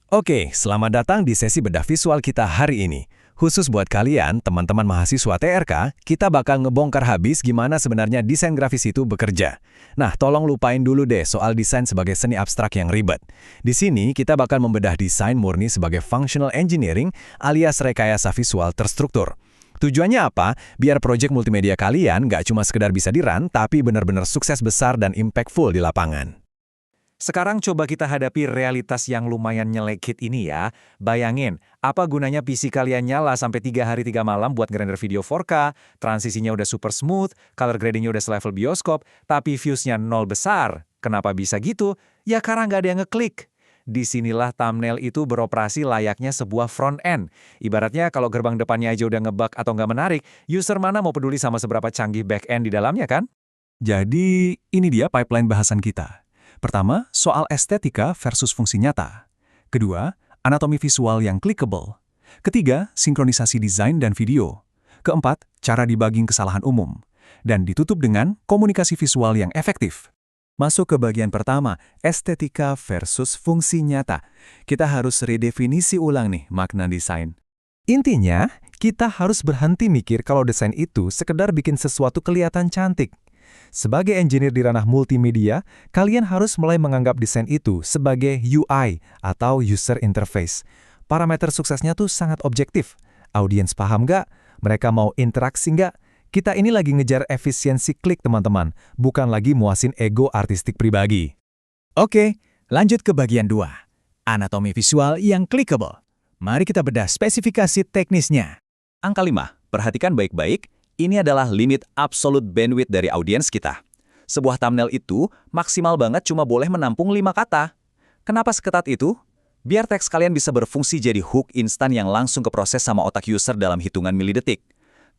Oke, selamat datang di sesi bedah visual kita hari ini. Khusus buat kalian, teman-teman mahasiswa TRK, kita bakal ngebongkar habis gimana sebenarnya desain grafis itu bekerja. Nah, tolong lupain dulu deh soal desain sebagai seni abstrak yang ribet. Di sini, kita bakal membedah desain murni sebagai functional engineering alias rekayasa visual terstruktur. Tujuannya apa? Biar proyek multimedia kalian nggak cuma sekedar bisa di-run, tapi benar-benar sukses besar dan impactful di lapangan. Sekarang coba kita hadapi realitas yang lumayan nyelekit ini ya. Bayangin, apa gunanya PC kalian nyala sampai 3 hari 3 malam buat ngerender video 4K, transisinya udah super smooth, color gradingnya udah selevel bioskop, tapi viewsnya nol besar. Kenapa bisa gitu? Ya karena nggak ada yang ngeklik. Disinilah thumbnail itu beroperasi layaknya sebuah front end. Ibaratnya kalau gerbang depannya aja udah ngebug atau nggak menarik, user mana mau peduli sama seberapa canggih back end di dalamnya kan? Jadi, ini dia pipeline bahasan kita. Pertama, soal estetika versus fungsi nyata. Kedua, anatomi visual yang clickable. Ketiga, sinkronisasi desain dan video. Keempat, cara debugging kesalahan umum. Dan ditutup dengan komunikasi visual yang efektif. Masuk ke bagian pertama, estetika versus fungsi nyata. Kita harus redefinisi ulang nih makna desain. Intinya, kita harus berhenti mikir kalau desain itu sekedar bikin sesuatu kelihatan cantik. Sebagai engineer di ranah multimedia, kalian harus mulai menganggap desain itu sebagai UI atau user interface. Parameter suksesnya tuh sangat objektif. Audiens paham nggak? Mereka mau interaksi nggak? Kita ini lagi ngejar efisiensi klik teman-teman, bukan lagi muasin ego artistik pribadi. Oke, lanjut ke bagian 2. Anatomi visual yang clickable. Mari kita bedah spesifikasi teknisnya. Angka 5, perhatikan baik-baik. Ini adalah limit absolute bandwidth dari audiens kita. Sebuah thumbnail itu maksimal banget cuma boleh menampung 5 kata. Kenapa seketat itu? Biar teks kalian bisa berfungsi jadi hook instan yang langsung keproses sama otak user dalam hitungan milidetik.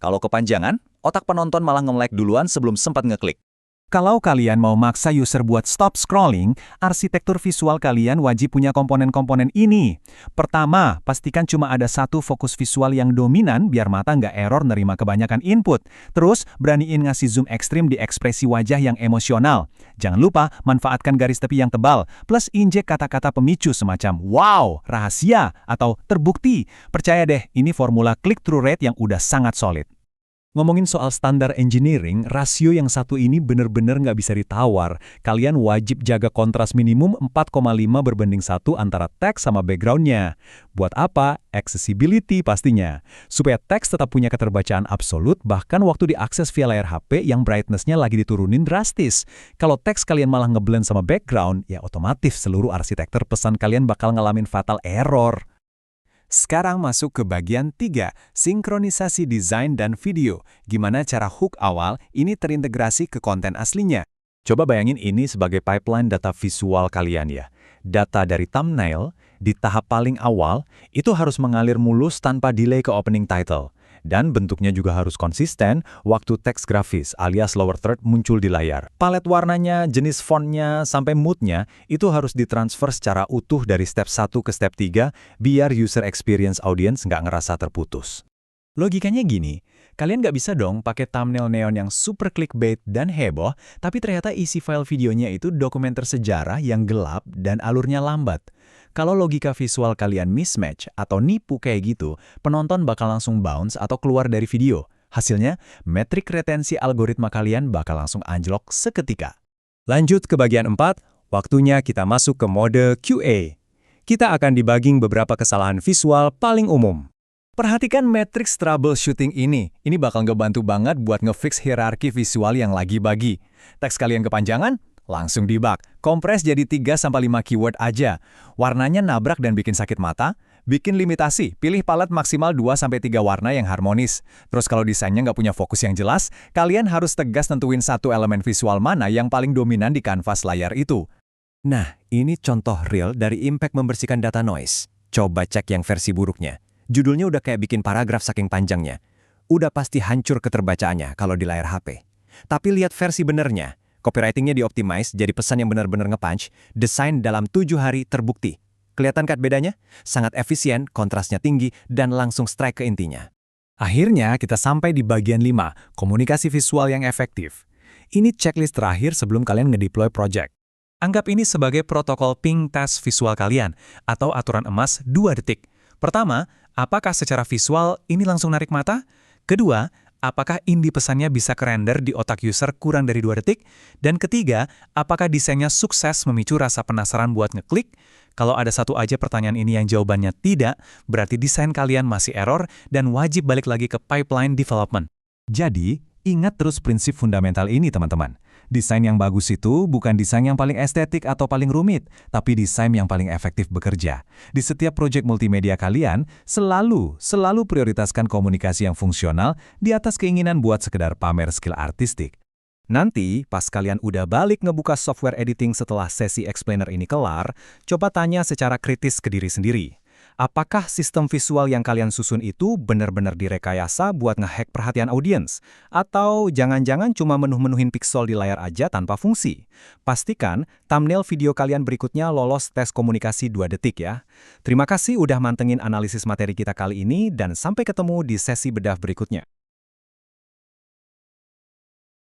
Kalau kepanjangan, otak penonton malah nge-lag duluan sebelum sempat ngeklik. Kalau kalian mau maksa user buat stop scrolling, arsitektur visual kalian wajib punya komponen-komponen ini. Pertama, pastikan cuma ada satu fokus visual yang dominan biar mata nggak error nerima kebanyakan input. Terus, beraniin ngasih zoom ekstrim di ekspresi wajah yang emosional. Jangan lupa manfaatkan garis tepi yang tebal, plus injek kata-kata pemicu semacam wow, rahasia, atau terbukti. Percaya deh, ini formula click-through rate yang udah sangat solid. Ngomongin soal standar engineering, rasio yang satu ini bener-bener nggak bisa ditawar. Kalian wajib jaga kontras minimum 4,5 berbanding 1 antara teks sama backgroundnya. Buat apa? Accessibility pastinya. Supaya teks tetap punya keterbacaan absolut, bahkan waktu diakses via layar HP yang brightness-nya lagi diturunin drastis. Kalau teks kalian malah ngeblend sama background, ya otomatis seluruh arsitektur pesan kalian bakal ngalamin fatal error. Sekarang masuk ke bagian 3, sinkronisasi desain dan video. Gimana cara hook awal ini terintegrasi ke konten aslinya? Coba bayangin ini sebagai pipeline data visual kalian ya. Data dari thumbnail, di tahap paling awal, itu harus mengalir mulus tanpa delay ke opening title. Dan bentuknya juga harus konsisten waktu teks grafis alias lower third muncul di layar. Palet warnanya, jenis fontnya, sampai moodnya itu harus ditransfer secara utuh dari step 1 ke step 3 biar user experience audience nggak ngerasa terputus. Logikanya gini, kalian nggak bisa dong pakai thumbnail neon yang super clickbait dan heboh, tapi ternyata isi file videonya itu dokumenter sejarah yang gelap dan alurnya lambat. Kalau logika visual kalian mismatch atau nipu kayak gitu, penonton bakal langsung bounce atau keluar dari video. Hasilnya, metrik retensi algoritma kalian bakal langsung anjlok seketika. Lanjut ke bagian 4, waktunya kita masuk ke mode QA. Kita akan debugging beberapa kesalahan visual paling umum. Perhatikan matriks troubleshooting ini. Ini bakal ngebantu banget buat ngefix hierarki visual yang lagi bagi. Teks kalian kepanjangan? Langsung debug. Kompres jadi 3-5 keyword aja. Warnanya nabrak dan bikin sakit mata? Bikin limitasi. Pilih palet maksimal 2-3 warna yang harmonis. Terus kalau desainnya nggak punya fokus yang jelas, kalian harus tegas tentuin satu elemen visual mana yang paling dominan di kanvas layar itu. Nah, ini contoh real dari impact membersihkan data noise. Coba cek yang versi buruknya. Judulnya udah kayak bikin paragraf saking panjangnya. Udah pasti hancur keterbacaannya kalau di layar HP. Tapi lihat versi benernya. Copywritingnya dioptimize jadi pesan yang benar-benar nge-punch, desain dalam 7 hari terbukti. Kelihatan kan bedanya? Sangat efisien, kontrasnya tinggi, dan langsung strike ke intinya. Akhirnya kita sampai di bagian 5, komunikasi visual yang efektif. Ini checklist terakhir sebelum kalian ngedeploy project. Anggap ini sebagai protokol ping test visual kalian, atau aturan emas 2 detik. Pertama, apakah secara visual ini langsung narik mata? Kedua, apakah inti pesannya bisa kerender di otak user kurang dari 2 detik? Dan ketiga, apakah desainnya sukses memicu rasa penasaran buat ngeklik? Kalau ada satu aja pertanyaan ini yang jawabannya tidak, berarti desain kalian masih error dan wajib balik lagi ke pipeline development. Jadi, ingat terus prinsip fundamental ini teman-teman. Desain yang bagus itu bukan desain yang paling estetik atau paling rumit, tapi desain yang paling efektif bekerja. Di setiap proyek multimedia kalian, selalu prioritaskan komunikasi yang fungsional di atas keinginan buat sekedar pamer skill artistik. Nanti, pas kalian udah balik ngebuka software editing setelah sesi explainer ini kelar, coba tanya secara kritis ke diri sendiri. Apakah sistem visual yang kalian susun itu benar-benar direkayasa buat ngehack perhatian audiens? Atau jangan-jangan cuma menuhin pixel di layar aja tanpa fungsi? Pastikan thumbnail video kalian berikutnya lolos tes komunikasi 2 detik ya. Terima kasih udah mantengin analisis materi kita kali ini dan sampai ketemu di sesi bedah berikutnya.